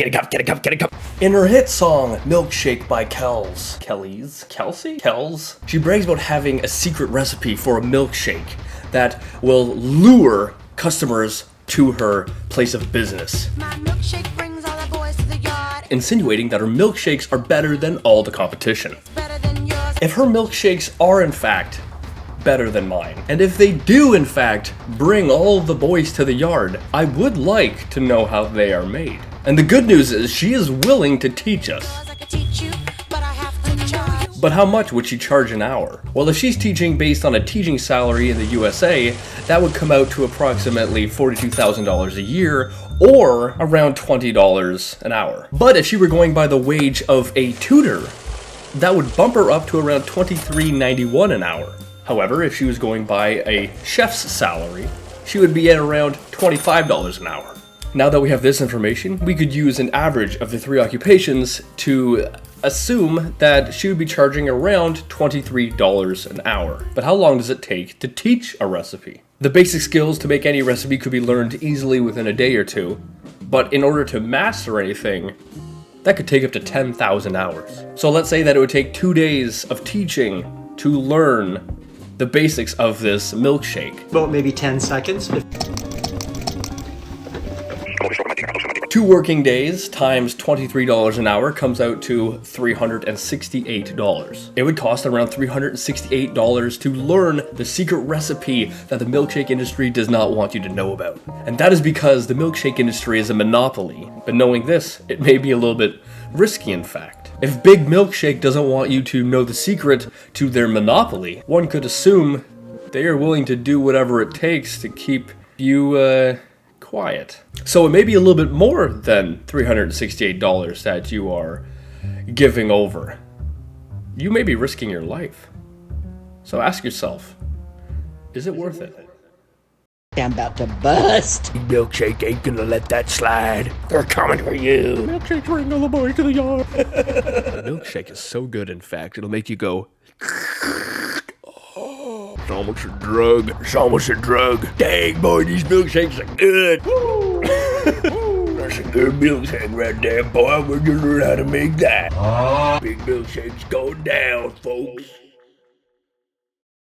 Get a cup, get a cup, get a cup. In her hit song, Milkshake by Kells, she brags about having a secret recipe for a milkshake that will lure customers to her place of business. My milkshake brings all the boys to the yard. Insinuating that her milkshakes are better than all the competition. If her milkshakes are in fact better than mine, and if they do in fact bring all the boys to the yard, I would like to know how they are made. And the good news is she is willing to teach us. But how much would she charge an hour? Well, if she's teaching based on a teaching salary in the USA, that would come out to approximately $42,000 a year, or around $20 an hour. But if she were going by the wage of a tutor, that would bump her up to around $23.91 an hour. However, if she was going by a chef's salary, she would be at around $25 an hour. Now that we have this information, we could use an average of the three occupations to assume that she would be charging around $23 an hour. But how long does it take to teach a recipe? The basic skills to make any recipe could be learned easily within a day or two, but in order to master anything, that could take up to 10,000 hours. So let's say that it would take 2 days of teaching to learn the basics of this milkshake. About maybe 10 seconds. 2 working days times $23 an hour comes out to $368. It would cost around $368 to learn the secret recipe that the milkshake industry does not want you to know about. And that is because the milkshake industry is a monopoly. But knowing this, it may be a little bit risky in fact. If Big Milkshake doesn't want you to know the secret to their monopoly, one could assume they are willing to do whatever it takes to keep you, quiet. So it may be a little bit more than $368 that you are giving over. You may be risking your life. So ask yourself, is it worth it? I'm about to bust. Milkshake ain't gonna let that slide. They're coming for you. Milkshake's bringing all the boys to the yard. Milkshake is so good, in fact, it'll make you go. It's almost a drug. It's almost a drug. Dang, boy, these milkshakes are good. That's a good milkshake right there, boy. We're gonna learn how to make that. Big Milkshake's going down, folks.